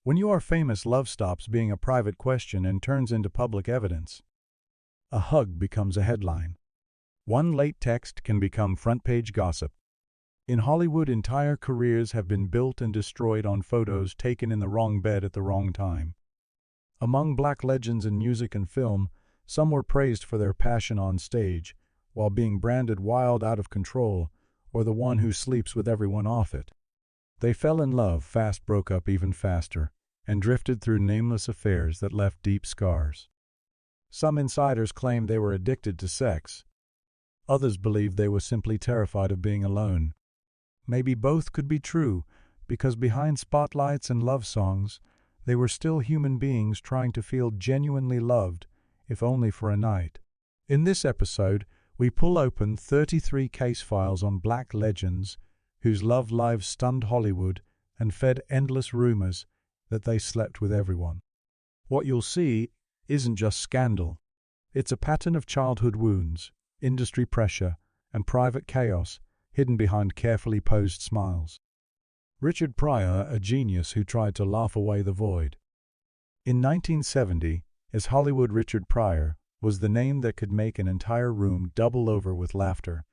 When you are famous, love stops being a private question and turns into public evidence. A hug becomes a headline. One late text can become front-page gossip. In Hollywood, entire careers have been built and destroyed on photos taken in the wrong bed at the wrong time. Among black legends in music and film, some were praised for their passion on stage, while being branded wild, out of control, or the one who sleeps with everyone off it. They fell in love fast, broke up even faster, and drifted through nameless affairs that left deep scars. Some insiders claimed they were addicted to sex. Others believed they were simply terrified of being alone. Maybe both could be true, because behind spotlights and love songs, they were still human beings trying to feel genuinely loved, if only for a night. In this episode, we pull open 33 case files on black legends whose love lives stunned Hollywood and fed endless rumors that they slept with everyone. What you'll see isn't just scandal. It's a pattern of childhood wounds, industry pressure, and private chaos hidden behind carefully posed smiles. Richard Pryor, a genius who tried to laugh away the void. In 1970, as Hollywood, Richard Pryor was the name that could make an entire room double over with laughter,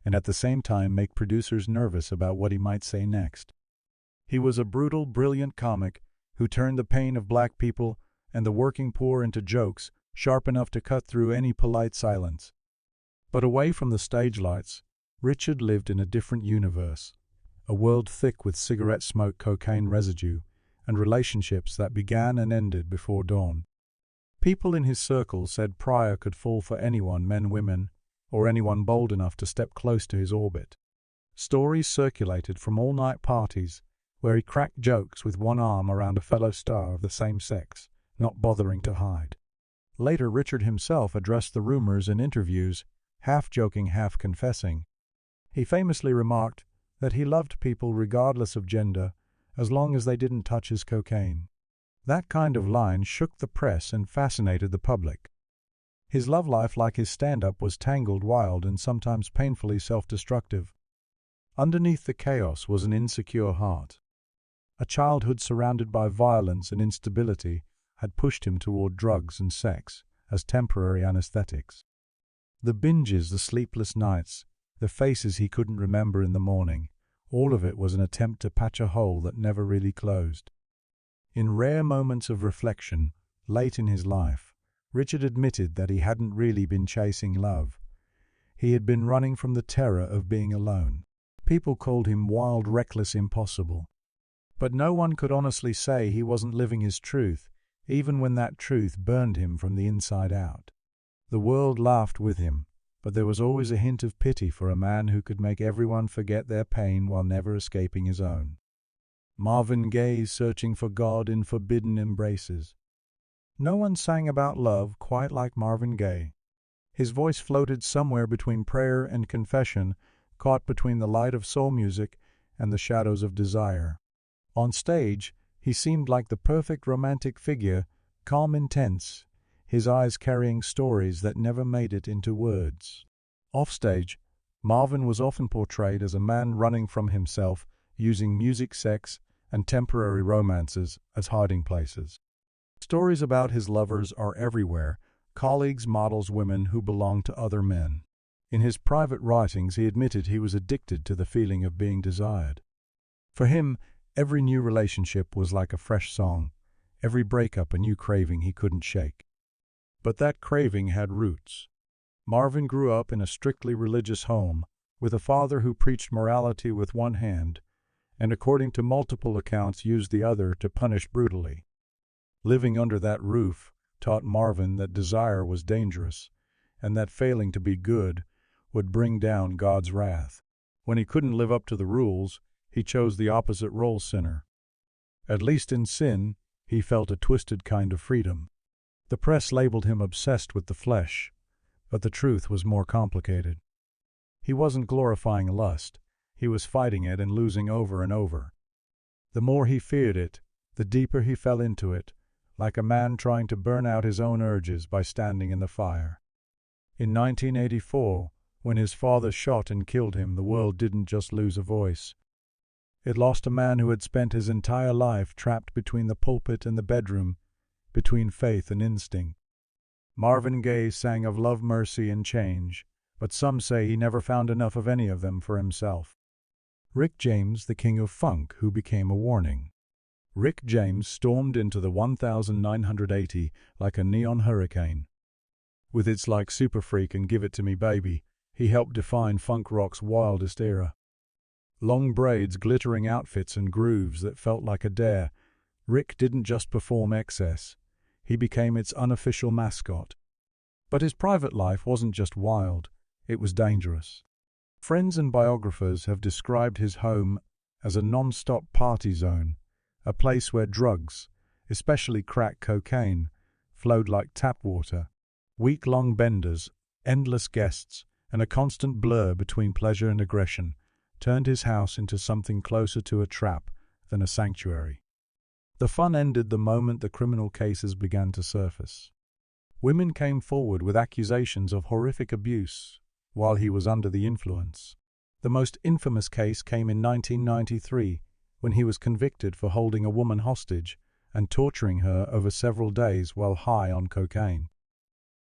and at the same time make producers nervous about what he might say next. He was a brutal, brilliant comic who turned the pain of black people and the working poor into jokes sharp enough to cut through any polite silence. But away from the stage lights, Richard lived in a different universe, a world thick with cigarette smoke, cocaine residue, and relationships that began and ended before dawn. People in his circle said Pryor could fall for anyone, men, women, or anyone bold enough to step close to his orbit. Stories circulated from all-night parties where he cracked jokes with one arm around a fellow star of the same sex, not bothering to hide. Later, Richard himself addressed the rumors in interviews, half joking, half confessing. He famously remarked that he loved people regardless of gender, as long as they didn't touch his cocaine. That kind of line shook the press and fascinated the public. His love life, like his stand-up, was tangled, wild, and sometimes painfully self-destructive. Underneath the chaos was an insecure heart. A childhood surrounded by violence and instability had pushed him toward drugs and sex as temporary anesthetics. The binges, the sleepless nights, the faces he couldn't remember in the morning, all of it was an attempt to patch a hole that never really closed. In rare moments of reflection, late in his life, Richard admitted that he hadn't really been chasing love. He had been running from the terror of being alone. People called him wild, reckless, impossible. But no one could honestly say he wasn't living his truth, even when that truth burned him from the inside out. The world laughed with him, but there was always a hint of pity for a man who could make everyone forget their pain while never escaping his own. Marvin Gaye searching for God in forbidden embraces. No one sang about love quite like Marvin Gaye. His voice floated somewhere between prayer and confession, caught between the light of soul music and the shadows of desire. On stage, he seemed like the perfect romantic figure, calm, intense, his eyes carrying stories that never made it into words. Offstage, Marvin was often portrayed as a man running from himself, using music, sex, and temporary romances as hiding places. Stories about his lovers are everywhere, colleagues, models, women who belong to other men. In his private writings, he admitted he was addicted to the feeling of being desired. For him, every new relationship was like a fresh song, every breakup a new craving he couldn't shake. But that craving had roots. Marvin grew up in a strictly religious home, with a father who preached morality with one hand, and according to multiple accounts used the other to punish brutally. Living under that roof taught Marvin that desire was dangerous, and that failing to be good would bring down God's wrath. When he couldn't live up to the rules, he chose the opposite role, sinner. At least in sin, he felt a twisted kind of freedom. The press labeled him obsessed with the flesh, but the truth was more complicated. He wasn't glorifying lust, he was fighting it and losing over and over. The more he feared it, the deeper he fell into it, like a man trying to burn out his own urges by standing in the fire. In 1984, when his father shot and killed him, the world didn't just lose a voice. It lost a man who had spent his entire life trapped between the pulpit and the bedroom, between faith and instinct. Marvin Gaye sang of love, mercy, and change, but some say he never found enough of any of them for himself. Rick James, the king of funk, who became a warning. Rick James stormed into the 1980 like a neon hurricane. With its like Super Freak and Give It To Me Baby, he helped define funk rock's wildest era. Long braids, glittering outfits, and grooves that felt like a dare, Rick didn't just perform excess, he became its unofficial mascot. But his private life wasn't just wild, it was dangerous. Friends and biographers have described his home as a nonstop party zone, a place where drugs, especially crack cocaine, flowed like tap water. Week-long benders, endless guests, and a constant blur between pleasure and aggression turned his house into something closer to a trap than a sanctuary. The fun ended the moment the criminal cases began to surface. Women came forward with accusations of horrific abuse while he was under the influence. The most infamous case came in 1993, when he was convicted for holding a woman hostage and torturing her over several days while high on cocaine.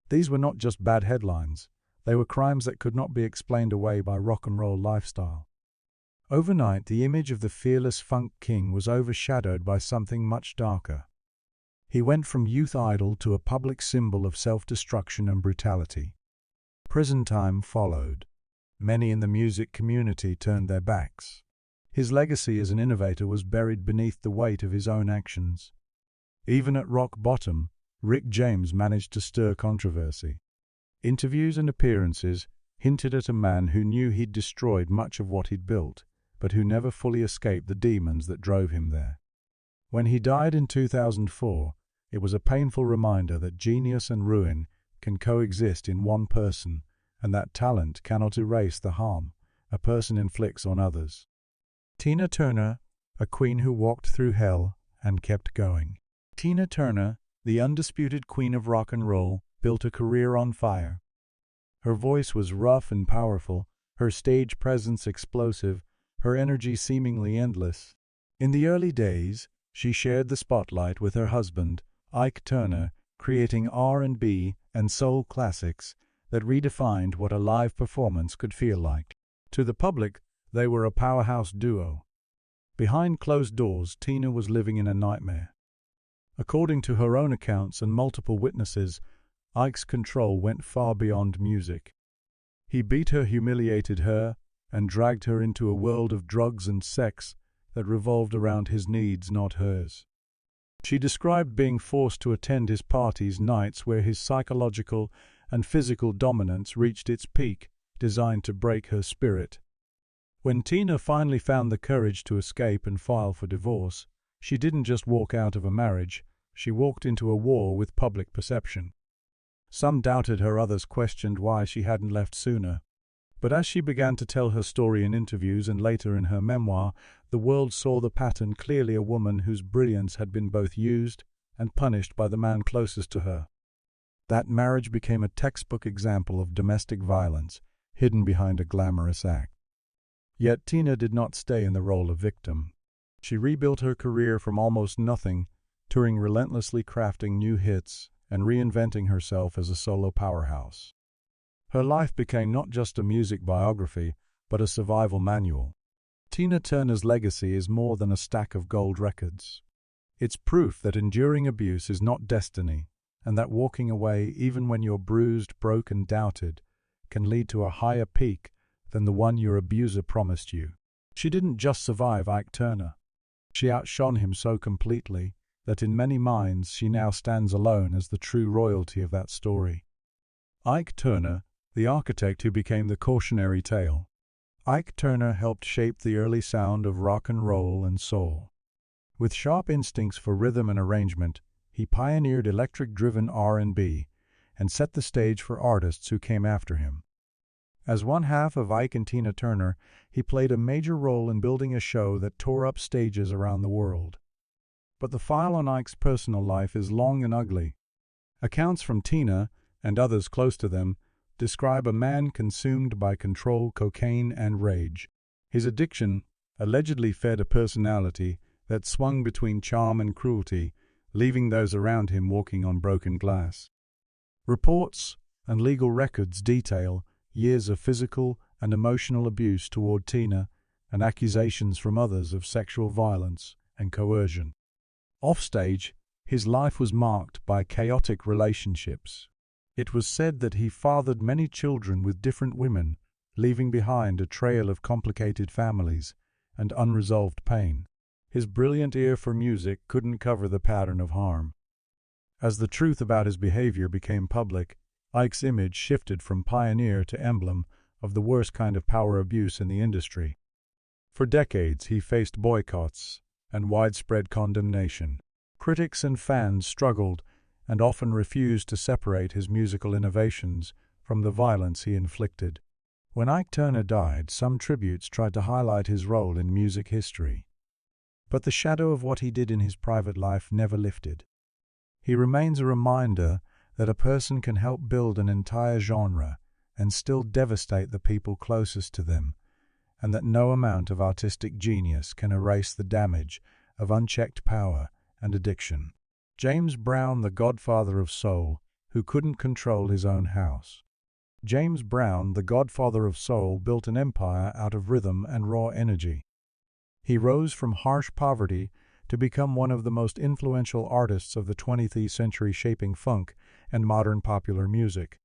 These were not just bad headlines, they were crimes that could not be explained away by rock and roll lifestyle. Overnight, the image of the fearless funk king was overshadowed by something much darker. He went from youth idol to a public symbol of self-destruction and brutality. Prison time followed. Many in the music community turned their backs. His legacy as an innovator was buried beneath the weight of his own actions. Even at rock bottom, Rick James managed to stir controversy. Interviews and appearances hinted at a man who knew he'd destroyed much of what he'd built, but who never fully escaped the demons that drove him there. When he died in 2004, it was a painful reminder that genius and ruin can coexist in one person, and that talent cannot erase the harm a person inflicts on others. Tina Turner, a queen who walked through hell and kept going. Tina Turner, the undisputed queen of rock and roll, built a career on fire. Her voice was rough and powerful, her stage presence explosive, her energy seemingly endless. In the early days, she shared the spotlight with her husband, Ike Turner, creating R&B and soul classics that redefined what a live performance could feel like. To the public, they were a powerhouse duo. Behind closed doors, Tina was living in a nightmare. According to her own accounts and multiple witnesses, Ike's control went far beyond music. He beat her, humiliated her, and dragged her into a world of drugs and sex that revolved around his needs, not hers. She described being forced to attend his parties, nights where his psychological and physical dominance reached its peak, designed to break her spirit. When Tina finally found the courage to escape and file for divorce, she didn't just walk out of a marriage, she walked into a war with public perception. Some doubted her, others questioned why she hadn't left sooner. But as she began to tell her story in interviews and later in her memoir, the world saw the pattern clearly: a woman whose brilliance had been both used and punished by the man closest to her. That marriage became a textbook example of domestic violence, hidden behind a glamorous act. Yet Tina did not stay in the role of victim. She rebuilt her career from almost nothing, touring relentlessly, crafting new hits, and reinventing herself as a solo powerhouse. Her life became not just a music biography, but a survival manual. Tina Turner's legacy is more than a stack of gold records. It's proof that enduring abuse is not destiny, and that walking away, even when you're bruised, broken, doubted, can lead to a higher peak than the one your abuser promised you. She didn't just survive Ike Turner. She outshone him so completely that in many minds she now stands alone as the true royalty of that story. Ike Turner, the architect who became the cautionary tale. Ike Turner helped shape the early sound of rock and roll and soul. With sharp instincts for rhythm and arrangement, he pioneered electric-driven R&B and set the stage for artists who came after him. As one half of Ike and Tina Turner, he played a major role in building a show that tore up stages around the world. But the file on Ike's personal life is long and ugly. Accounts from Tina, and others close to them, describe a man consumed by control, cocaine, and rage. His addiction, allegedly fed a personality that swung between charm and cruelty, leaving those around him walking on broken glass. Reports and legal records detail years of physical and emotional abuse toward Tina and accusations from others of sexual violence and coercion. Offstage, his life was marked by chaotic relationships. It was said that he fathered many children with different women, leaving behind a trail of complicated families and unresolved pain. His brilliant ear for music couldn't cover the pattern of harm. As the truth about his behavior became public, Ike's image shifted from pioneer to emblem of the worst kind of power abuse in the industry. For decades, he faced boycotts and widespread condemnation. Critics and fans struggled and often refused to separate his musical innovations from the violence he inflicted. When Ike Turner died, some tributes tried to highlight his role in music history. But the shadow of what he did in his private life never lifted. He remains a reminder that a person can help build an entire genre and still devastate the people closest to them, and that no amount of artistic genius can erase the damage of unchecked power and addiction. James Brown, the godfather of soul, who couldn't control his own house. James Brown, the godfather of soul, built an empire out of rhythm and raw energy. He rose from harsh poverty to become one of the most influential artists of the 20th century, shaping funk and modern popular music.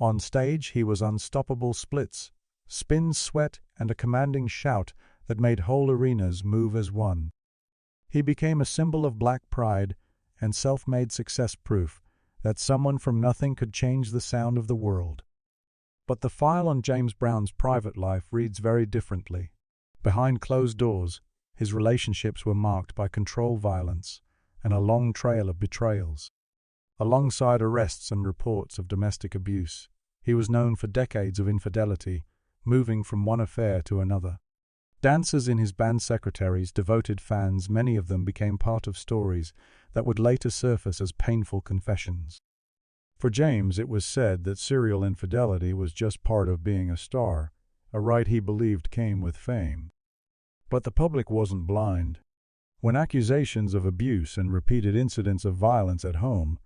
On stage, he was unstoppable splits, spin, sweat, and a commanding shout that made whole arenas move as one. He became a symbol of black pride and self-made success, proof that someone from nothing could change the sound of the world. But the file on James Brown's private life reads very differently. Behind closed doors, his relationships were marked by control violence and a long trail of betrayals. Alongside arrests and reports of domestic abuse, he was known for decades of infidelity, moving from one affair to another. Dancers in his band secretaries, devoted fans, many of them became part of stories that would later surface as painful confessions. For James, it was said that serial infidelity was just part of being a star, a right he believed came with fame. But the public wasn't blind. When accusations of abuse and repeated incidents of violence at home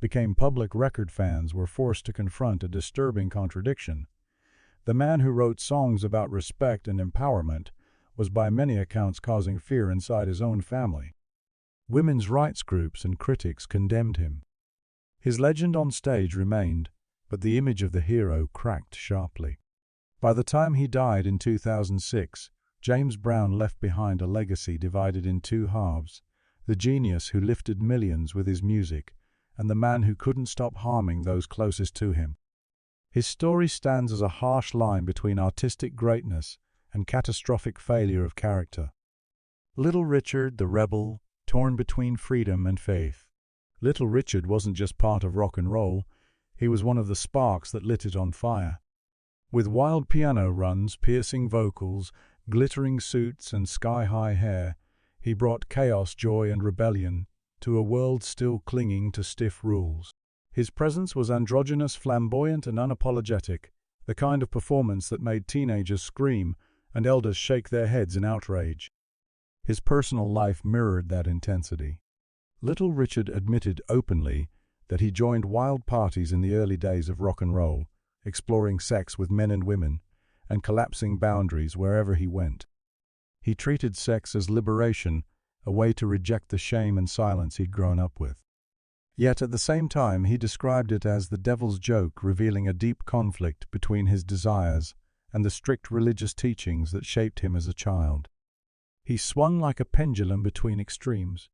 became public record, fans were forced to confront a disturbing contradiction. The man who wrote songs about respect and empowerment was by many accounts causing fear inside his own family. Women's rights groups and critics condemned him. His legend on stage remained, but the image of the hero cracked sharply. By the time he died in 2006, James Brown left behind a legacy divided in two halves: the genius who lifted millions with his music, and the man who couldn't stop harming those closest to him. His story stands as a harsh line between artistic greatness and catastrophic failure of character. Little Richard, the rebel, torn between freedom and faith. Little Richard wasn't just part of rock and roll, he was one of the sparks that lit it on fire. With wild piano runs, piercing vocals, glittering suits, and sky-high hair, he brought chaos, joy, and rebellion to a world still clinging to stiff rules. His presence was androgynous, flamboyant, and unapologetic, the kind of performance that made teenagers scream and elders shake their heads in outrage. His personal life mirrored that intensity. Little Richard admitted openly that he joined wild parties in the early days of rock and roll, exploring sex with men and women, and collapsing boundaries wherever he went. He treated sex as liberation, a way to reject the shame and silence he'd grown up with. Yet at the same time, he described it as the devil's joke, revealing a deep conflict between his desires and the strict religious teachings that shaped him as a child. He swung like a pendulum between extremes.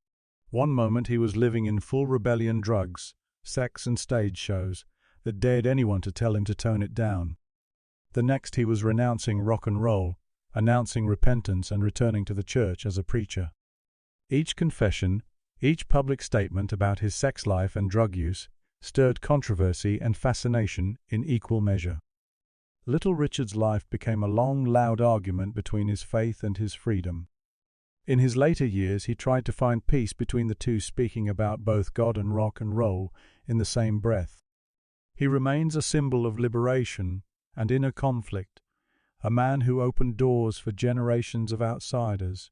One moment he was living in full rebellion: drugs, sex, and stage shows that dared anyone to tell him to tone it down. The next he was renouncing rock and roll, announcing repentance, and returning to the church as a preacher. Each confession, each public statement about his sex life and drug use stirred controversy and fascination in equal measure. Little Richard's life became a long, loud argument between his faith and his freedom. In his later years, he tried to find peace between the two, speaking about both God and rock and roll in the same breath. He remains a symbol of liberation and inner conflict, a man who opened doors for generations of outsiders,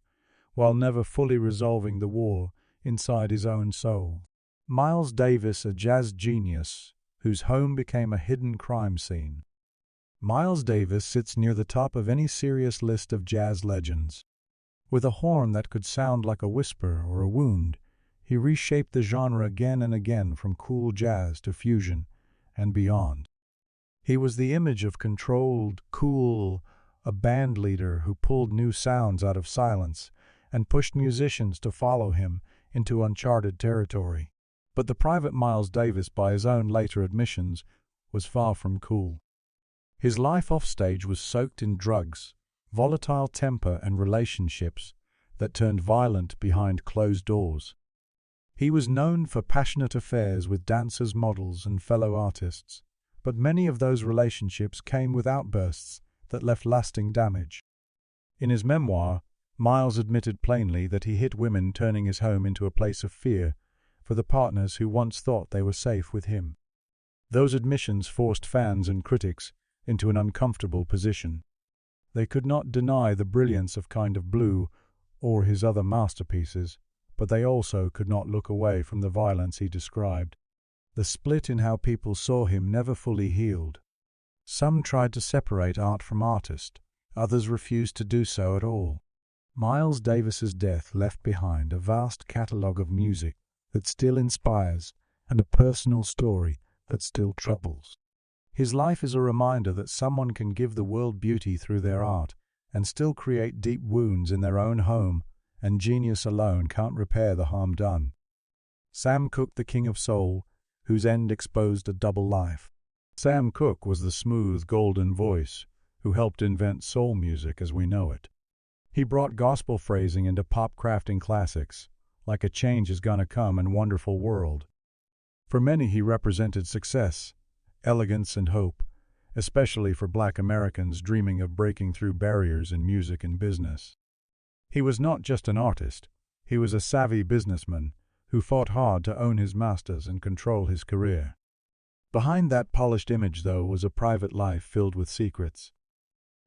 while never fully resolving the war inside his own soul. Miles Davis, a jazz genius whose home became a hidden crime scene. Miles Davis sits near the top of any serious list of jazz legends. With a horn that could sound like a whisper or a wound, he reshaped the genre again and again from cool jazz to fusion and beyond. He was the image of controlled, cool, a band leader who pulled new sounds out of silence and pushed musicians to follow him into uncharted territory. But the private Miles Davis, by his own later admissions, was far from cool. His life offstage was soaked in drugs, volatile temper, and relationships that turned violent behind closed doors. He was known for passionate affairs with dancers, models, and fellow artists, but many of those relationships came with outbursts that left lasting damage. In his memoir, Miles admitted plainly that he hit women, turning his home into a place of fear for the partners who once thought they were safe with him. Those admissions forced fans and critics into an uncomfortable position. They could not deny the brilliance of Kind of Blue or his other masterpieces, but they also could not look away from the violence he described. The split in how people saw him never fully healed. Some tried to separate art from artist, others refused to do so at all. Miles Davis's death left behind a vast catalogue of music that still inspires and a personal story that still troubles. His life is a reminder that someone can give the world beauty through their art and still create deep wounds in their own home, and genius alone can't repair the harm done. Sam Cooke, the King of Soul, whose end exposed a double life. Sam Cooke was the smooth, golden voice who helped invent soul music as we know it. He brought gospel phrasing into pop crafting classics, like A Change Is Gonna Come and Wonderful World. For many, he represented success, elegance, and hope, especially for Black Americans dreaming of breaking through barriers in music and business. He was not just an artist, he was a savvy businessman who fought hard to own his masters and control his career. Behind that polished image, though, was a private life filled with secrets.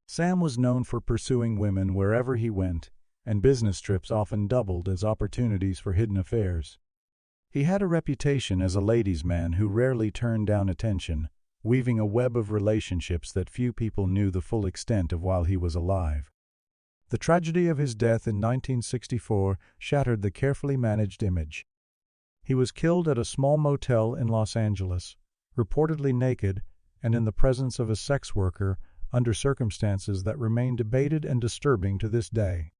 Sam was known for pursuing women wherever he went, and business trips often doubled as opportunities for hidden affairs. He had a reputation as a ladies' man who rarely turned down attention, weaving a web of relationships that few people knew the full extent of while he was alive. The tragedy of his death in 1964 shattered the carefully managed image. He was killed at a small motel in Los Angeles, reportedly naked and in the presence of a sex worker under circumstances that remain debated and disturbing to this day.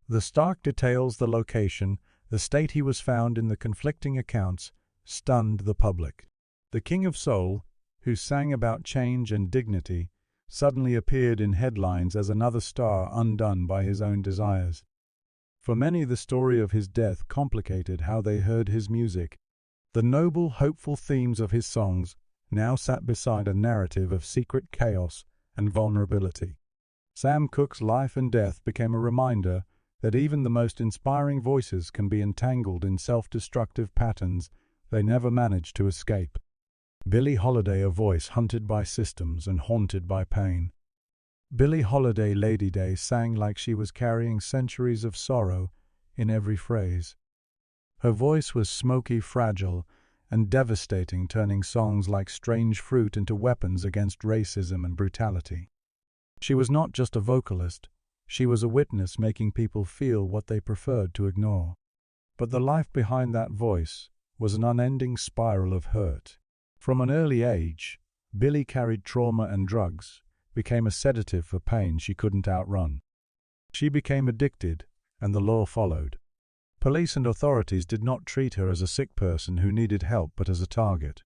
The stock details the location, the state he was found in, the conflicting accounts stunned the public. The King of Soul, who sang about change and dignity, suddenly appeared in headlines as another star undone by his own desires. For many, the story of his death complicated how they heard his music. The noble, hopeful themes of his songs now sat beside a narrative of secret chaos and vulnerability. Sam Cooke's life and death became a reminder that even the most inspiring voices can be entangled in self-destructive patterns they never manage to escape. Billie Holiday, a voice hunted by systems and haunted by pain. Billie Holiday, Lady Day, sang like she was carrying centuries of sorrow in every phrase. Her voice was smoky, fragile, and devastating, turning songs like Strange Fruit into weapons against racism and brutality. She was not just a vocalist, she was a witness, making people feel what they preferred to ignore. But the life behind that voice was an unending spiral of hurt. From an early age, Billie carried trauma and drugs, became a sedative for pain she couldn't outrun. She became addicted, and the law followed. Police and authorities did not treat her as a sick person who needed help, but as a target.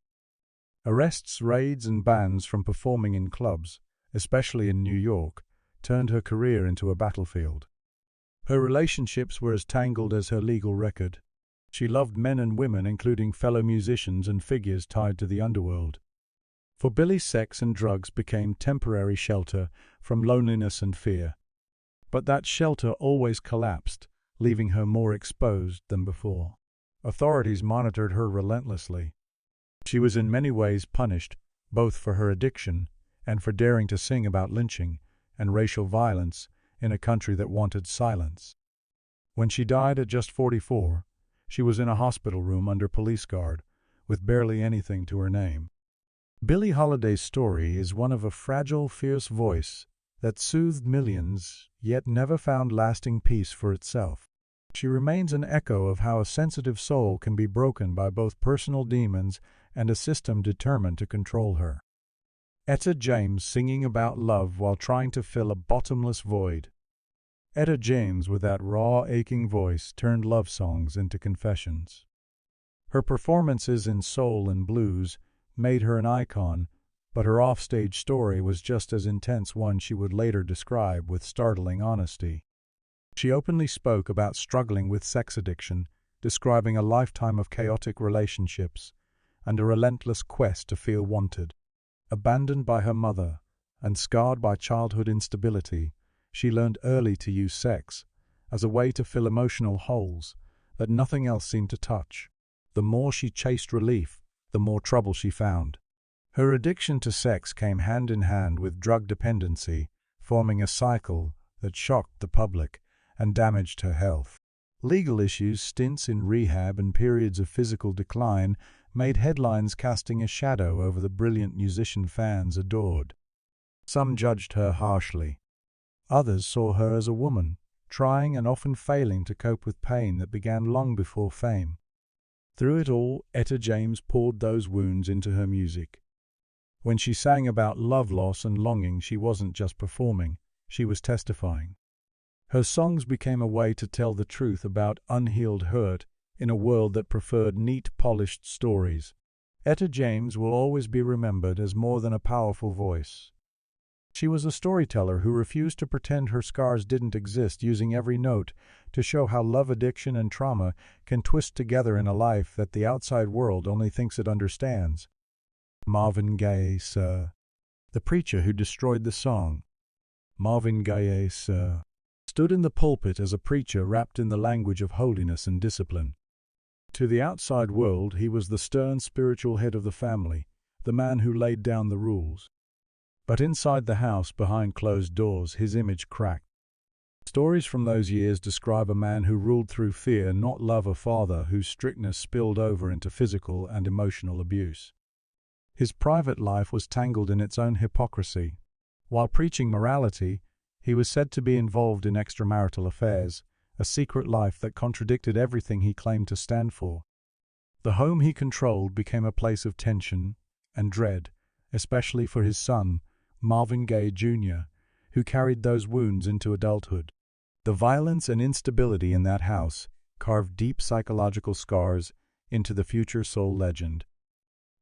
Arrests, raids, and bans from performing in clubs, especially in New York, turned her career into a battlefield. Her relationships were as tangled as her legal record. She loved men and women, including fellow musicians and figures tied to the underworld. For Billie, sex and drugs became temporary shelter from loneliness and fear. But that shelter always collapsed, leaving her more exposed than before. Authorities monitored her relentlessly. She was in many ways punished, both for her addiction and for daring to sing about lynching and racial violence in a country that wanted silence. When she died at just 44, she was in a hospital room under police guard, with barely anything to her name. Billie Holiday's story is one of a fragile, fierce voice that soothed millions, yet never found lasting peace for itself. She remains an echo of how a sensitive soul can be broken by both personal demons and a system determined to control her. Etta James singing about love while trying to fill a bottomless void. Etta James, with that raw, aching voice, turned love songs into confessions. Her performances in soul and blues made her an icon, but her offstage story was just as intense, one she would later describe with startling honesty. She openly spoke about struggling with sex addiction, describing a lifetime of chaotic relationships and a relentless quest to feel wanted. Abandoned by her mother and scarred by childhood instability, she learned early to use sex as a way to fill emotional holes that nothing else seemed to touch. The more she chased relief, the more trouble she found. Her addiction to sex came hand in hand with drug dependency, forming a cycle that shocked the public and damaged her health. Legal issues, stints in rehab, and periods of physical decline made headlines, casting a shadow over the brilliant musician fans adored. Some judged her harshly. Others saw her as a woman, trying and often failing to cope with pain that began long before fame. Through it all, Etta James poured those wounds into her music. When she sang about love, loss, and longing, she wasn't just performing, she was testifying. Her songs became a way to tell the truth about unhealed hurt in a world that preferred neat, polished stories. Etta James will always be remembered as more than a powerful voice. She was a storyteller who refused to pretend her scars didn't exist, using every note to show how love, addiction, and trauma can twist together in a life that the outside world only thinks it understands. Marvin Gaye, sir. The preacher who destroyed the song. Marvin Gaye, sir, stood in the pulpit as a preacher wrapped in the language of holiness and discipline. To the outside world, he was the stern spiritual head of the family, the man who laid down the rules. But inside the house, behind closed doors, his image cracked. Stories from those years describe a man who ruled through fear, not love, a father whose strictness spilled over into physical and emotional abuse. His private life was tangled in its own hypocrisy. While preaching morality, he was said to be involved in extramarital affairs, a secret life that contradicted everything he claimed to stand for. The home he controlled became a place of tension and dread, especially for his son, Marvin Gaye Jr., who carried those wounds into adulthood. The violence and instability in that house carved deep psychological scars into the future soul legend.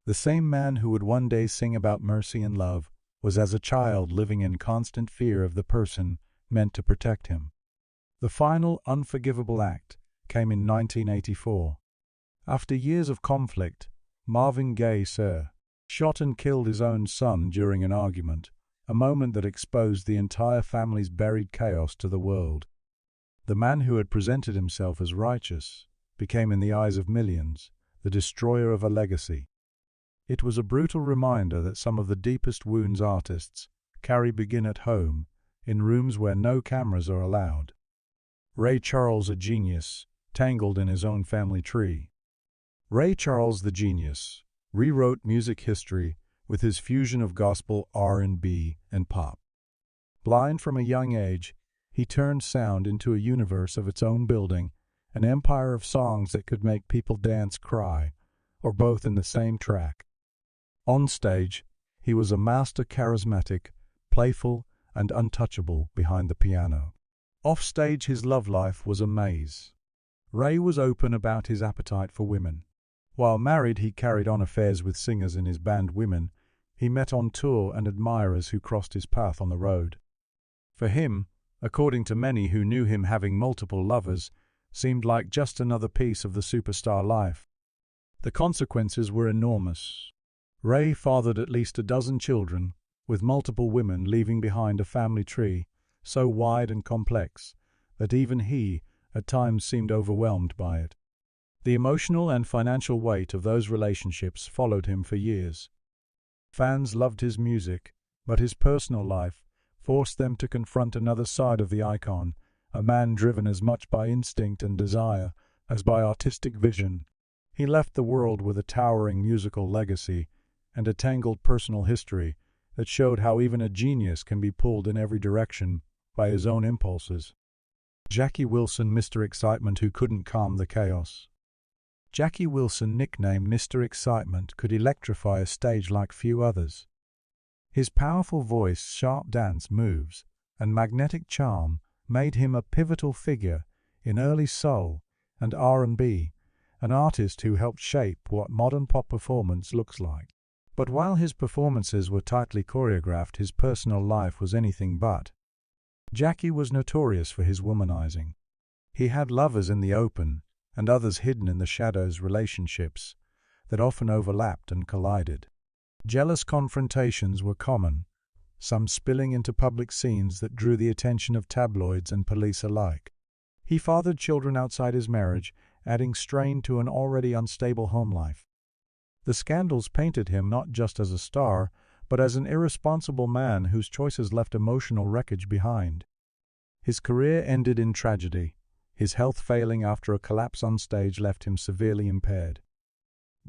The same man who would one day sing about mercy and love was as a child living in constant fear of the person meant to protect him. The final unforgivable act came in 1984. After years of conflict, Marvin Gaye Sr. shot and killed his own son during an argument, a moment that exposed the entire family's buried chaos to the world. The man who had presented himself as righteous became, in the eyes of millions, the destroyer of a legacy. It was a brutal reminder that some of the deepest wounds artists carry begin at home, in rooms where no cameras are allowed. Ray Charles, a genius, tangled in his own family tree. Ray Charles, the genius, rewrote music history with his fusion of gospel, R&B, and pop. Blind from a young age, he turned sound into a universe of its own, building an empire of songs that could make people dance, cry, or both in the same track. On stage, he was a master, charismatic, playful, and untouchable behind the piano. Off stage, his love life was a maze. Ray was open about his appetite for women. While married, he carried on affairs with singers in his band Women he met on tour and admirers who crossed his path on the road. For him, according to many who knew him, having multiple lovers seemed like just another piece of the superstar life. The consequences were enormous. Ray fathered at least a dozen children, with multiple women, leaving behind a family tree so wide and complex that even he, at times, seemed overwhelmed by it. The emotional and financial weight of those relationships followed him for years. Fans loved his music, but his personal life forced them to confront another side of the icon, a man driven as much by instinct and desire as by artistic vision. He left the world with a towering musical legacy and a tangled personal history that showed how even a genius can be pulled in every direction by his own impulses. Jackie Wilson, Mr. Excitement who couldn't calm the chaos. Jackie Wilson, nicknamed Mr. Excitement, could electrify a stage like few others. His powerful voice, sharp dance moves, and magnetic charm made him a pivotal figure in early soul and R&B, an artist who helped shape what modern pop performance looks like. But while his performances were tightly choreographed, his personal life was anything but. Jackie was notorious for his womanizing. He had lovers in the open and others hidden in the shadows, relationships that often overlapped and collided. Jealous confrontations were common, some spilling into public scenes that drew the attention of tabloids and police alike. He fathered children outside his marriage, adding strain to an already unstable home life. The scandals painted him not just as a star, but as an irresponsible man whose choices left emotional wreckage behind. His career ended in tragedy. His health failing after a collapse on stage left him severely impaired.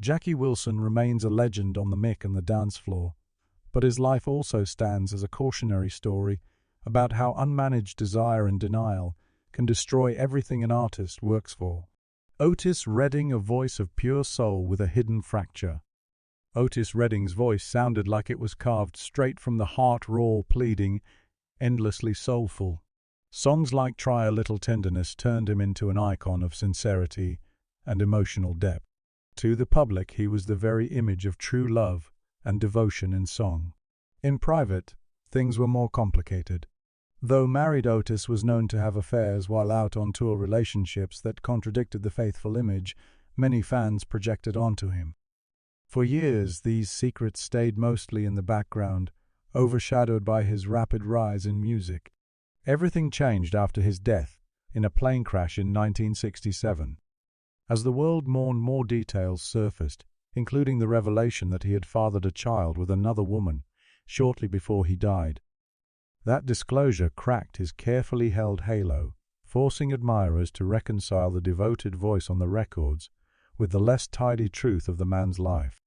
Jackie Wilson remains a legend on the mic and the dance floor, but his life also stands as a cautionary story about how unmanaged desire and denial can destroy everything an artist works for. Otis Redding, a voice of pure soul with a hidden fracture. Otis Redding's voice sounded like it was carved straight from the heart, raw, pleading, endlessly soulful. Songs like Try a Little Tenderness turned him into an icon of sincerity and emotional depth. To the public, he was the very image of true love and devotion in song. In private, things were more complicated. Though married, Otis was known to have affairs while out on tour, relationships that contradicted the faithful image many fans projected onto him. For years, these secrets stayed mostly in the background, overshadowed by his rapid rise in music. Everything changed after his death in a plane crash in 1967. As the world mourned, more details surfaced, including the revelation that he had fathered a child with another woman shortly before he died. That disclosure cracked his carefully held halo, forcing admirers to reconcile the devoted voice on the records with the less tidy truth of the man's life.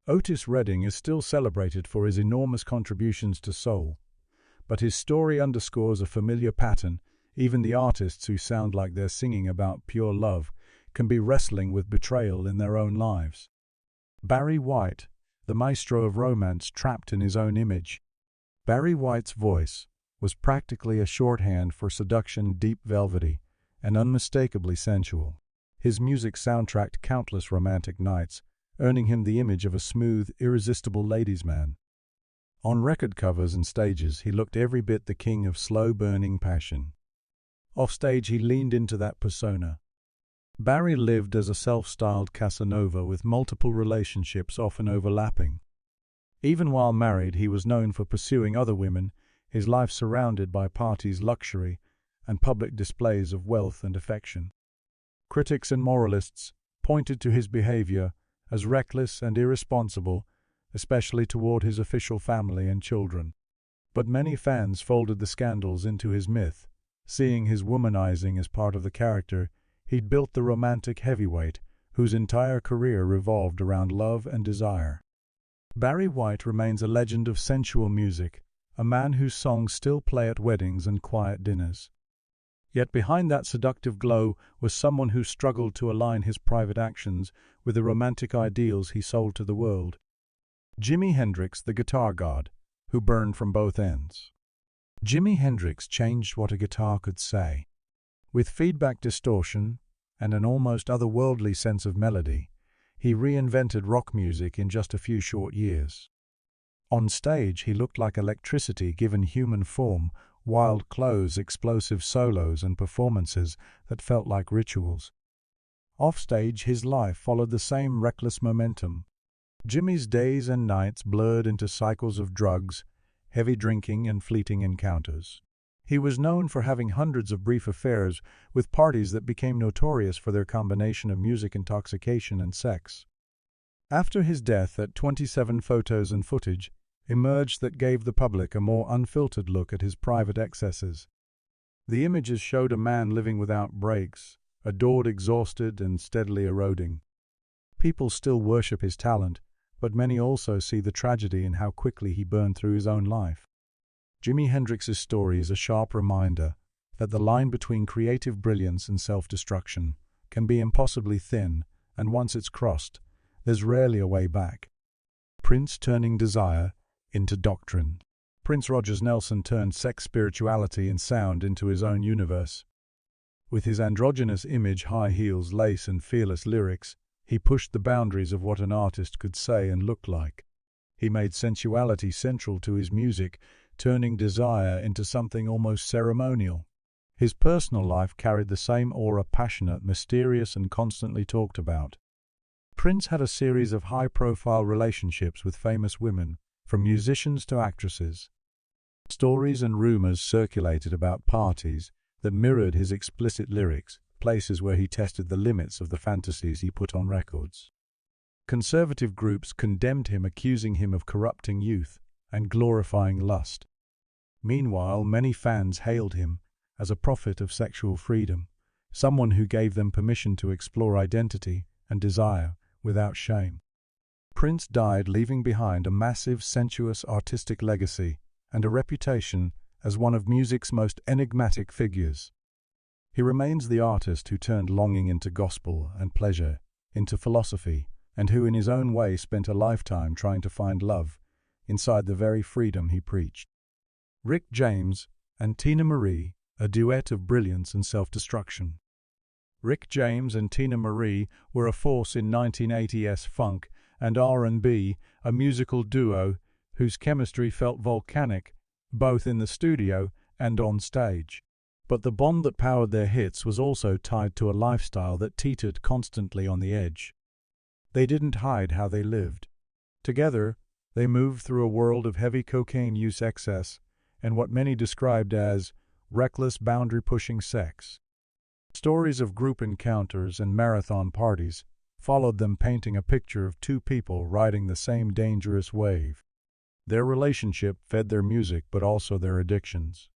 Otis Redding is still celebrated for his enormous contributions to soul, but his story underscores a familiar pattern. Even the artists who sound like they're singing about pure love can be wrestling with betrayal in their own lives. Barry White, the maestro of romance trapped in his own image. Barry White's voice was practically a shorthand for seduction, deep, velvety, and unmistakably sensual. His music soundtracked countless romantic nights, earning him the image of a smooth, irresistible ladies' man. On record covers and stages, he looked every bit the king of slow-burning passion. Offstage, he leaned into that persona. Barry lived as a self-styled Casanova with multiple relationships often overlapping. Even while married, he was known for pursuing other women, his life surrounded by parties, luxury, and public displays of wealth and affection. Critics and moralists pointed to his behavior as reckless and irresponsible, especially toward his official family and children. But many fans folded the scandals into his myth, seeing his womanizing as part of the character. He'd built the romantic heavyweight whose entire career revolved around love and desire. Barry White remains a legend of sensual music, a man whose songs still play at weddings and quiet dinners. Yet behind that seductive glow was someone who struggled to align his private actions with the romantic ideals he sold to the world. Jimi Hendrix, the guitar god, who burned from both ends. Jimi Hendrix changed what a guitar could say. With feedback distortion and an almost otherworldly sense of melody, he reinvented rock music in just a few short years. On stage, he looked like electricity given human form, wild clothes, explosive solos, and performances that felt like rituals. Offstage, his life followed the same reckless momentum. Jimmy's days and nights blurred into cycles of drugs, heavy drinking, and fleeting encounters. He was known for having hundreds of brief affairs with parties that became notorious for their combination of music intoxication and sex. After his death, at 27 photos and footage emerged that gave the public a more unfiltered look at his private excesses. The images showed a man living without brakes, adored, exhausted, and steadily eroding. People still worship his talent, but many also see the tragedy in how quickly he burned through his own life. Jimi Hendrix's story is a sharp reminder that the line between creative brilliance and self-destruction can be impossibly thin, and once it's crossed, there's rarely a way back. Prince turning desire into doctrine. Prince Rogers Nelson turned sex, spirituality, and sound into his own universe. With his androgynous image, high heels, lace, and fearless lyrics, he pushed the boundaries of what an artist could say and look like. He made sensuality central to his music, turning desire into something almost ceremonial. His personal life carried the same aura, passionate, mysterious, and constantly talked about. Prince had a series of high-profile relationships with famous women, from musicians to actresses. Stories and rumors circulated about parties that mirrored his explicit lyrics, places where he tested the limits of the fantasies he put on records. Conservative groups condemned him, accusing him of corrupting youth and glorifying lust. Meanwhile, many fans hailed him as a prophet of sexual freedom, someone who gave them permission to explore identity and desire without shame. Prince died, leaving behind a massive, sensuous artistic legacy and a reputation as one of music's most enigmatic figures. He remains the artist who turned longing into gospel and pleasure into philosophy, and who in his own way spent a lifetime trying to find love inside the very freedom he preached. Rick James and Tina Marie, a duet of brilliance and self-destruction. Rick James and Tina Marie were a force in 1980s funk and R&B, a musical duo whose chemistry felt volcanic, both in the studio and on stage. But the bond that powered their hits was also tied to a lifestyle that teetered constantly on the edge. They didn't hide how they lived. Together, they moved through a world of heavy cocaine use, excess, and what many described as reckless, boundary-pushing sex. Stories of group encounters and marathon parties followed them, painting a picture of two people riding the same dangerous wave. Their relationship fed their music, but also their addictions.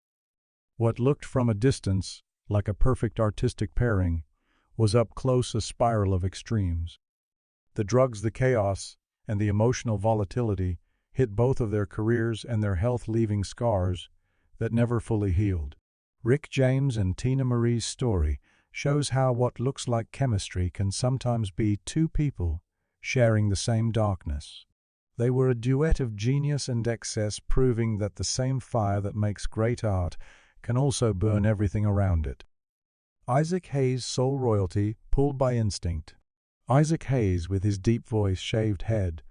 What looked from a distance like a perfect artistic pairing was up close a spiral of extremes. The drugs, the chaos, and the emotional volatility hit both of their careers and their health, leaving scars that never fully healed. Rick James and Tina Marie's story shows how what looks like chemistry can sometimes be two people sharing the same darkness. They were a duet of genius and excess, proving that the same fire that makes great art can also burn everything around it. Isaac Hayes, soul royalty, pulled by instinct. Isaac Hayes, with his deep voice, shaved head,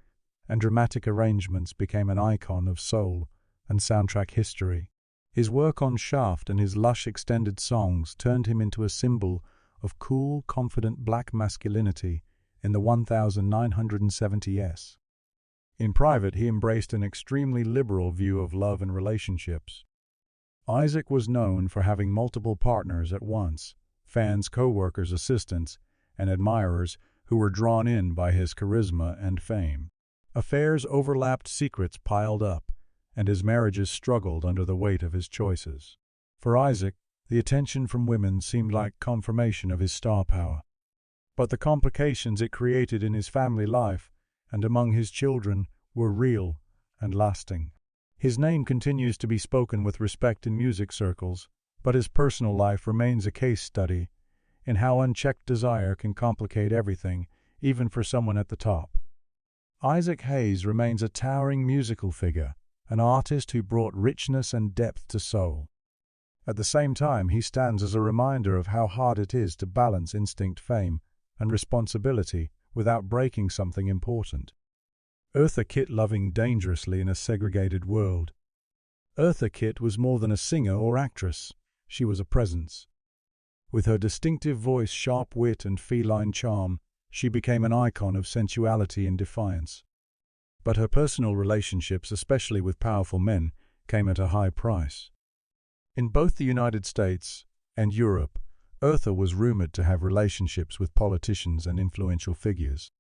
and dramatic arrangements, became an icon of soul and soundtrack history. His work on Shaft and his lush extended songs turned him into a symbol of cool, confident black masculinity in the 1970s. In private, he embraced an extremely liberal view of love and relationships. Isaac was known for having multiple partners at once, fans, co-workers, assistants, and admirers who were drawn in by his charisma and fame. Affairs overlapped, secrets piled up, and his marriages struggled under the weight of his choices. For Isaac, the attention from women seemed like confirmation of his star power. But the complications it created in his family life and among his children were real and lasting. His name continues to be spoken with respect in music circles, but his personal life remains a case study in how unchecked desire can complicate everything, even for someone at the top. Isaac Hayes remains a towering musical figure, an artist who brought richness and depth to soul. At the same time, he stands as a reminder of how hard it is to balance instinct, fame, and responsibility without breaking something important. Eartha Kitt, loving dangerously in a segregated world. Eartha Kitt was more than a singer or actress. She was a presence. With her distinctive voice, sharp wit, and feline charm, she became an icon of sensuality and defiance. But her personal relationships, especially with powerful men, came at a high price. In both the United States and Europe, Eartha was rumored to have relationships with politicians and influential figures.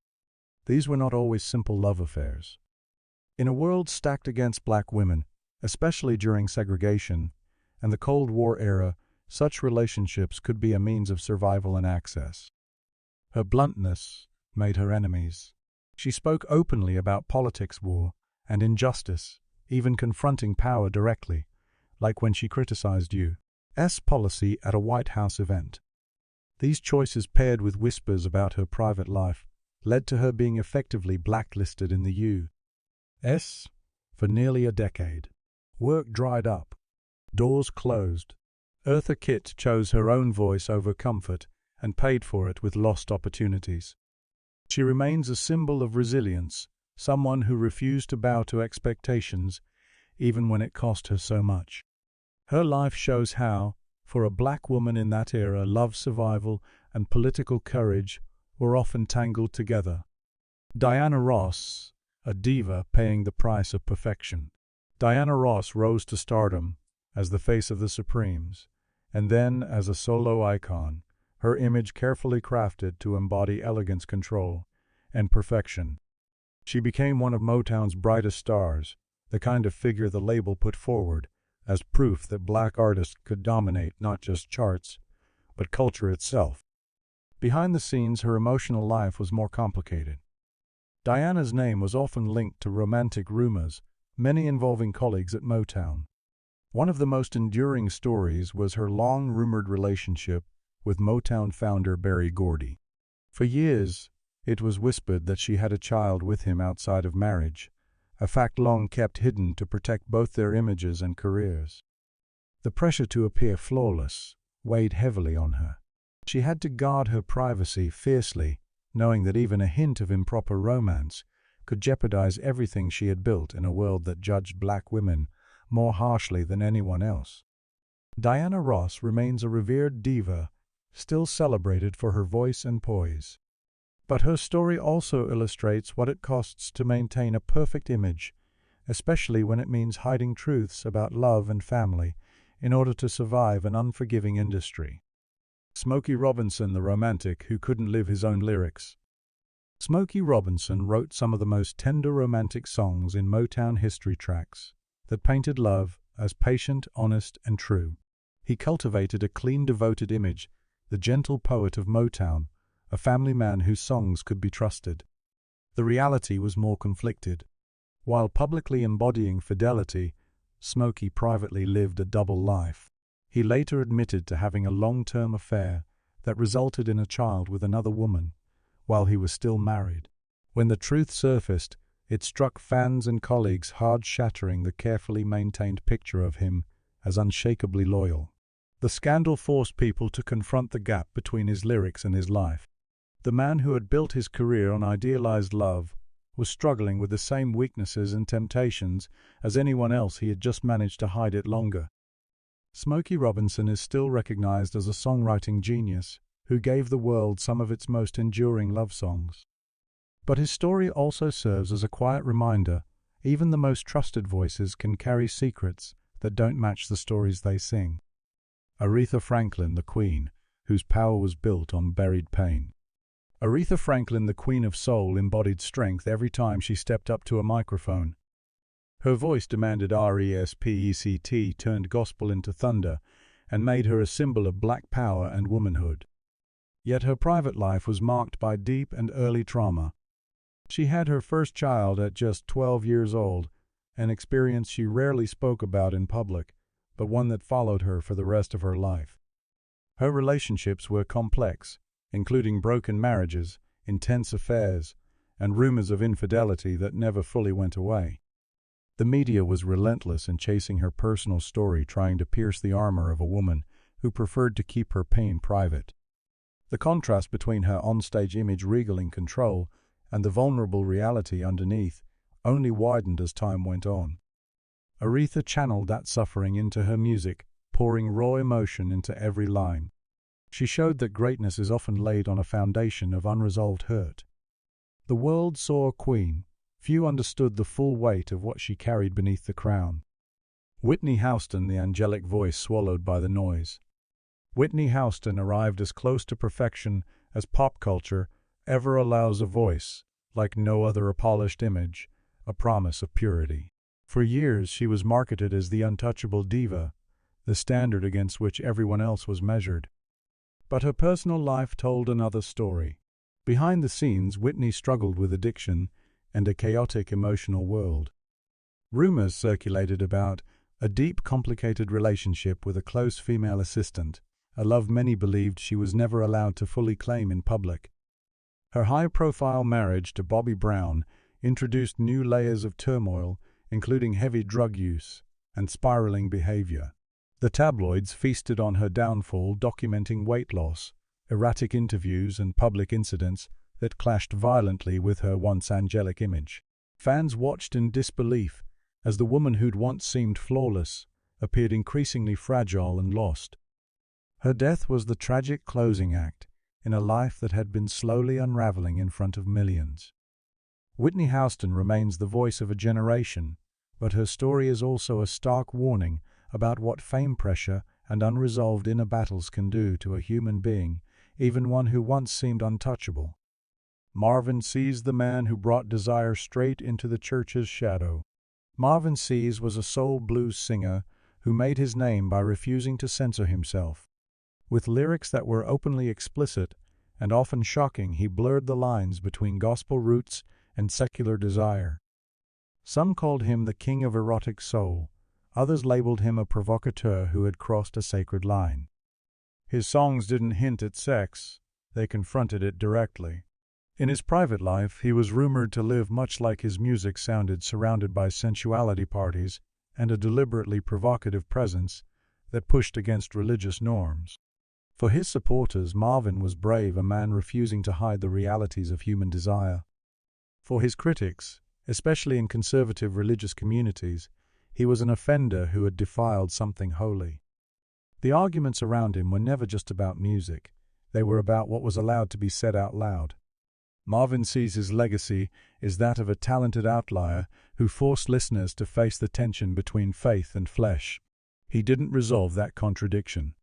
These were not always simple love affairs. In a world stacked against black women, especially during segregation and the Cold War era, such relationships could be a means of survival and access. Her bluntness made her enemies. She spoke openly about politics, war, and injustice, even confronting power directly, like when she criticized U.S. policy at a White House event. These choices, paired with whispers about her private life, led to her being effectively blacklisted in the U.S. for nearly a decade. Work dried up. Doors closed. Eartha Kitt chose her own voice over comfort and paid for it with lost opportunities. She remains a symbol of resilience, someone who refused to bow to expectations, even when it cost her so much. Her life shows how, for a black woman in that era, love, survival, and political courage were often tangled together. Diana Ross, a diva paying the price of perfection. Diana Ross rose to stardom as the face of the Supremes, and then as a solo icon, her image carefully crafted to embody elegance, control, and perfection. She became one of Motown's brightest stars, the kind of figure the label put forward as proof that black artists could dominate not just charts, but culture itself. Behind the scenes, her emotional life was more complicated. Diana's name was often linked to romantic rumors, many involving colleagues at Motown. One of the most enduring stories was her long-rumored relationship with Motown founder Berry Gordy. For years, it was whispered that she had a child with him outside of marriage, a fact long kept hidden to protect both their images and careers. The pressure to appear flawless weighed heavily on her. She had to guard her privacy fiercely, knowing that even a hint of improper romance could jeopardize everything she had built in a world that judged black women more harshly than anyone else. Diana Ross remains a revered diva, still celebrated for her voice and poise. But her story also illustrates what it costs to maintain a perfect image, especially when it means hiding truths about love and family in order to survive an unforgiving industry. Smokey Robinson, the romantic who couldn't live his own lyrics. Smokey Robinson wrote some of the most tender romantic songs in Motown history, tracks that painted love as patient, honest, and true. He cultivated a clean, devoted image, the gentle poet of Motown, a family man whose songs could be trusted. The reality was more conflicted. While publicly embodying fidelity, Smokey privately lived a double life. He later admitted to having a long-term affair that resulted in a child with another woman, while he was still married. When the truth surfaced, it struck fans and colleagues hard, shattering the carefully maintained picture of him as unshakably loyal. The scandal forced people to confront the gap between his lyrics and his life. The man who had built his career on idealized love was struggling with the same weaknesses and temptations as anyone else. He had just managed to hide it longer. Smokey Robinson is still recognized as a songwriting genius who gave the world some of its most enduring love songs. But his story also serves as a quiet reminder: even the most trusted voices can carry secrets that don't match the stories they sing. Aretha Franklin, the Queen, whose power was built on buried pain. Aretha Franklin, the Queen of Soul, embodied strength every time she stepped up to a microphone. Her voice demanded respect, turned gospel into thunder, and made her a symbol of black power and womanhood. Yet her private life was marked by deep and early trauma. She had her first child at just 12 years old, an experience she rarely spoke about in public, but one that followed her for the rest of her life. Her relationships were complex, including broken marriages, intense affairs, and rumors of infidelity that never fully went away. The media was relentless in chasing her personal story, trying to pierce the armor of a woman who preferred to keep her pain private. The contrast between her onstage image, regal in control, and the vulnerable reality underneath only widened as time went on. Aretha channeled that suffering into her music, pouring raw emotion into every line. She showed that greatness is often laid on a foundation of unresolved hurt. The world saw a queen. Few understood the full weight of what she carried beneath the crown. Whitney Houston, the angelic voice swallowed by the noise. Whitney Houston arrived as close to perfection as pop culture ever allows a voice, like no other polished image, a promise of purity. For years she was marketed as the untouchable diva, the standard against which everyone else was measured. But her personal life told another story. Behind the scenes, Whitney struggled with addiction and a chaotic emotional world. Rumors circulated about a deep, complicated relationship with a close female assistant, a love many believed she was never allowed to fully claim in public. Her high-profile marriage to Bobby Brown introduced new layers of turmoil, including heavy drug use and spiraling behavior. The tabloids feasted on her downfall, documenting weight loss, erratic interviews, and public incidents that clashed violently with her once angelic image. Fans watched in disbelief as the woman who'd once seemed flawless appeared increasingly fragile and lost. Her death was the tragic closing act in a life that had been slowly unraveling in front of millions. Whitney Houston remains the voice of a generation, but her story is also a stark warning about what fame pressure and unresolved inner battles can do to a human being, even one who once seemed untouchable. Marvin sees the man who brought desire straight into the church's shadow. Marvin Sees was a soul blues singer who made his name by refusing to censor himself. With lyrics that were openly explicit and often shocking, he blurred the lines between gospel roots and secular desire. Some called him the king of erotic soul. Others labeled him a provocateur who had crossed a sacred line. His songs didn't hint at sex, they confronted it directly. In his private life, he was rumored to live much like his music sounded, surrounded by sensuality parties and a deliberately provocative presence that pushed against religious norms. For his supporters, Marvin was brave, a man refusing to hide the realities of human desire. For his critics, especially in conservative religious communities, he was an offender who had defiled something holy. The arguments around him were never just about music. They were about what was allowed to be said out loud. Marvin Sees' legacy is that of a talented outlier who forced listeners to face the tension between faith and flesh. He didn't resolve that contradiction.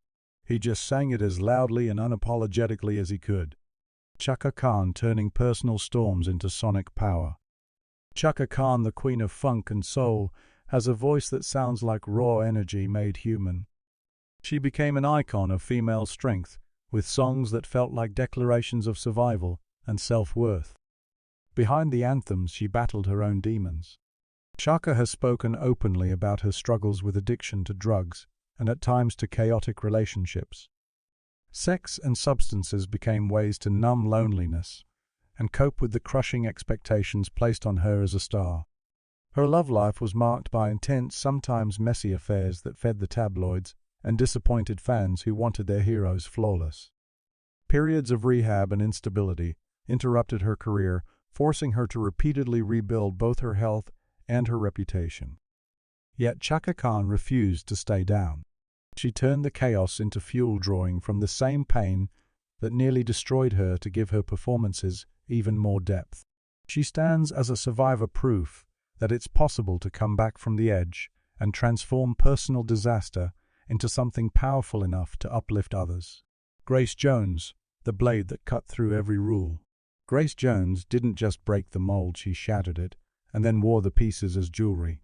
He just sang it as loudly and unapologetically as he could. Chaka Khan turning personal storms into sonic power. Chaka Khan, the queen of funk and soul, has a voice that sounds like raw energy made human. She became an icon of female strength, with songs that felt like declarations of survival and self-worth. Behind the anthems, she battled her own demons. Chaka has spoken openly about her struggles with addiction to drugs and at times to chaotic relationships. Sex and substances became ways to numb loneliness and cope with the crushing expectations placed on her as a star. Her love life was marked by intense, sometimes messy affairs that fed the tabloids and disappointed fans who wanted their heroes flawless. Periods of rehab and instability interrupted her career, forcing her to repeatedly rebuild both her health and her reputation. Yet Chaka Khan refused to stay down. She turned the chaos into fuel, drawing from the same pain that nearly destroyed her to give her performances even more depth. She stands as a survivor, proof that it's possible to come back from the edge and transform personal disaster into something powerful enough to uplift others. Grace Jones, the blade that cut through every rule. Grace Jones didn't just break the mold, she shattered it and then wore the pieces as jewelry.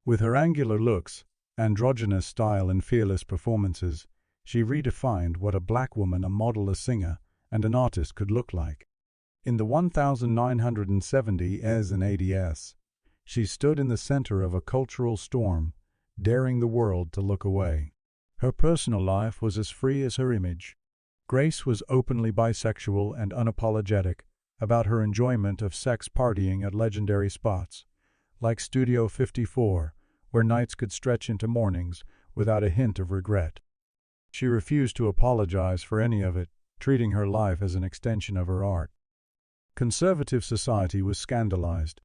With her angular looks, androgynous style, and fearless performances, she redefined what a black woman, a model, a singer, and an artist could look like. In the 1970 S and ADS, she stood in the center of a cultural storm, daring the world to look away. Her personal life was as free as her image. Grace was openly bisexual and unapologetic about her enjoyment of sex, partying at legendary spots, like Studio 54, where nights could stretch into mornings without a hint of regret. She refused to apologize for any of it, treating her life as an extension of her art. Conservative society was scandalized.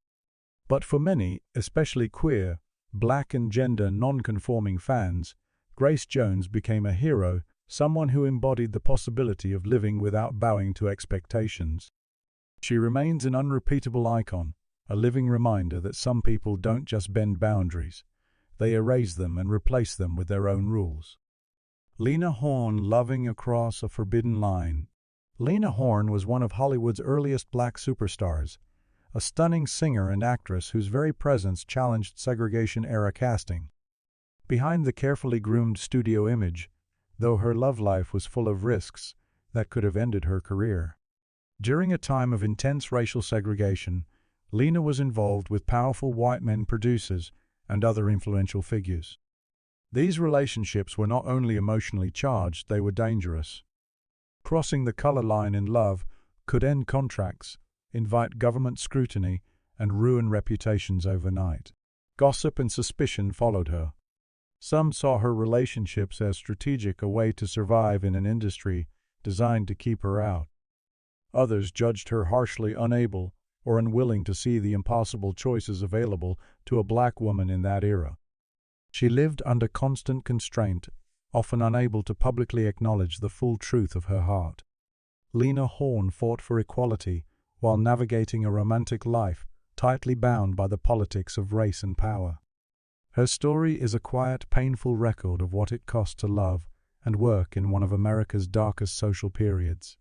But for many, especially queer, black and gender non-conforming fans, Grace Jones became a hero, someone who embodied the possibility of living without bowing to expectations. She remains an unrepeatable icon, a living reminder that some people don't just bend boundaries, they erase them and replace them with their own rules. Lena Horne, loving across a forbidden line. Lena Horne was one of Hollywood's earliest black superstars, a stunning singer and actress whose very presence challenged segregation-era casting. Behind the carefully groomed studio image, though her love life was full of risks that could have ended her career. During a time of intense racial segregation, Lena was involved with powerful white men producers and other influential figures. These relationships were not only emotionally charged, they were dangerous. Crossing the color line in love could end contracts, invite government scrutiny, and ruin reputations overnight. Gossip and suspicion followed her. Some saw her relationships as strategic, a way to survive in an industry designed to keep her out. Others judged her harshly, unable or unwilling to see the impossible choices available to a black woman in that era. She lived under constant constraint, often unable to publicly acknowledge the full truth of her heart. Lena Horne fought for equality while navigating a romantic life tightly bound by the politics of race and power. Her story is a quiet, painful record of what it cost to love and work in one of America's darkest social periods.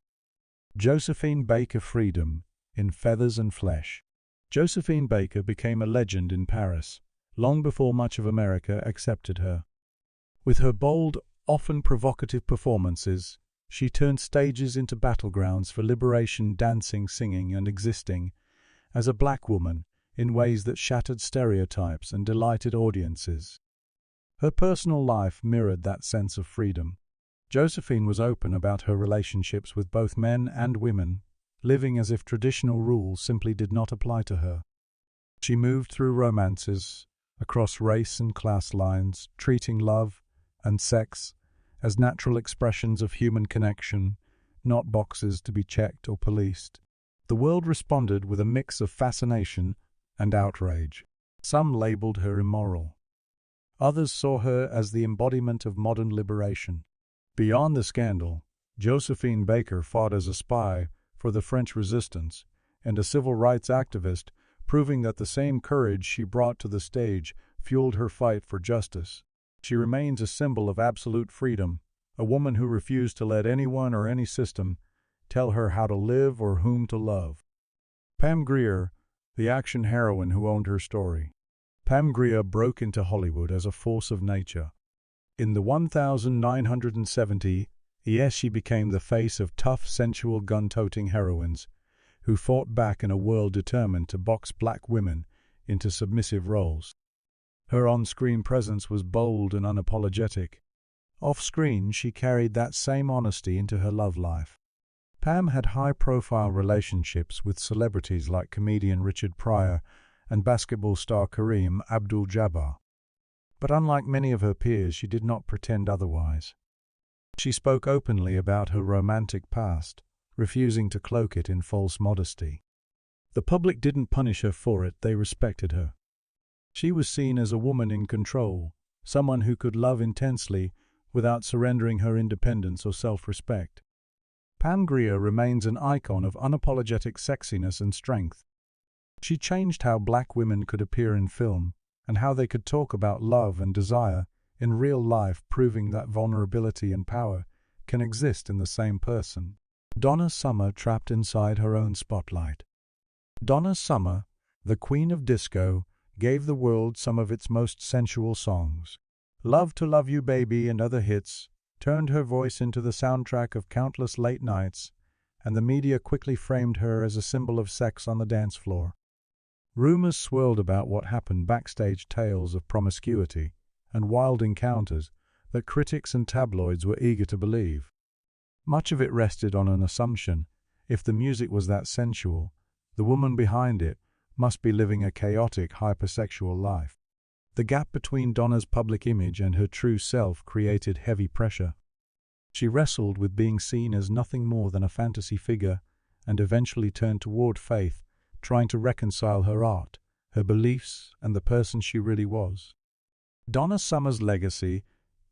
Josephine Baker Freedom in Feathers and Flesh. Josephine Baker became a legend in Paris long before much of America accepted her. With her bold, often provocative performances, she turned stages into battlegrounds for liberation, dancing, singing, and existing as a black woman in ways that shattered stereotypes and delighted audiences. Her personal life mirrored that sense of freedom. Josephine was open about her relationships with both men and women, living as if traditional rules simply did not apply to her. She moved through romances, across race and class lines, treating love and sex as natural expressions of human connection, not boxes to be checked or policed. The world responded with a mix of fascination and outrage. Some labeled her immoral. Others saw her as the embodiment of modern liberation. Beyond the scandal, Josephine Baker fought as a spy for the French resistance and a civil rights activist, proving that the same courage she brought to the stage fueled her fight for justice. She remains a symbol of absolute freedom, a woman who refused to let anyone or any system tell her how to live or whom to love. Pam Grier, the action heroine who owned her story. Pam Grier broke into Hollywood as a force of nature. In the 1970s, she became the face of tough, sensual, gun-toting heroines who fought back in a world determined to box black women into submissive roles. Her on-screen presence was bold and unapologetic. Off-screen, she carried that same honesty into her love life. Pam had high-profile relationships with celebrities like comedian Richard Pryor and basketball star Kareem Abdul-Jabbar. But unlike many of her peers, she did not pretend otherwise. She spoke openly about her romantic past, refusing to cloak it in false modesty. The public didn't punish her for it, they respected her. She was seen as a woman in control, someone who could love intensely without surrendering her independence or self-respect. Pam Grier remains an icon of unapologetic sexiness and strength. She changed how black women could appear in film and how they could talk about love and desire in real life, proving that vulnerability and power can exist in the same person. Donna Summer trapped inside her own spotlight. Donna Summer, the queen of disco, gave the world some of its most sensual songs. Love to Love You Baby and other hits turned her voice into the soundtrack of countless late nights, and the media quickly framed her as a symbol of sex on the dance floor. Rumors swirled about what happened backstage, tales of promiscuity and wild encounters that critics and tabloids were eager to believe. Much of it rested on an assumption: if the music was that sensual, the woman behind it must be living a chaotic, hypersexual life. The gap between Donna's public image and her true self created heavy pressure. She wrestled with being seen as nothing more than a fantasy figure and eventually turned toward faith, trying to reconcile her art, her beliefs, and the person she really was. Donna Summer's legacy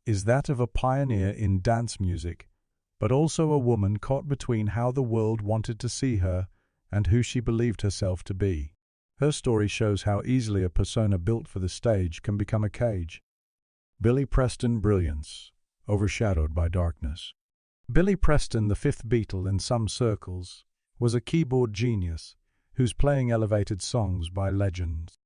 is that of a pioneer in dance music, but also a woman caught between how the world wanted to see her and who she believed herself to be. Her story shows how easily a persona built for the stage can become a cage. Billy Preston brilliance, overshadowed by darkness. Billy Preston, the fifth Beatle in some circles, was a keyboard genius who's playing elevated songs by legends.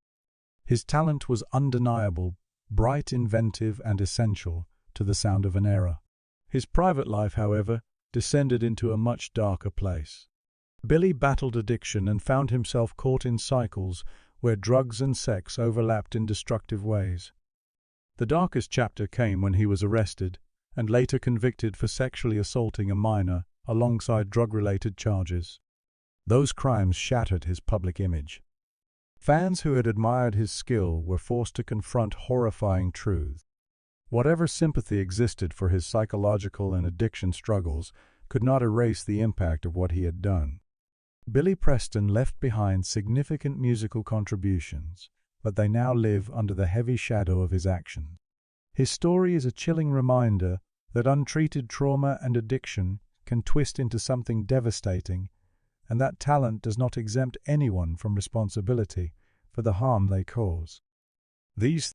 His talent was undeniable, bright, inventive, and essential to the sound of an era. His private life, however, descended into a much darker place. Billy battled addiction and found himself caught in cycles where drugs and sex overlapped in destructive ways. The darkest chapter came when he was arrested and later convicted for sexually assaulting a minor alongside drug-related charges. Those crimes shattered his public image. Fans who had admired his skill were forced to confront horrifying truth. Whatever sympathy existed for his psychological and addiction struggles could not erase the impact of what he had done. Billy Preston left behind significant musical contributions, but they now live under the heavy shadow of his actions. His story is a chilling reminder that untreated trauma and addiction can twist into something devastating, and that talent does not exempt anyone from responsibility for the harm they cause. These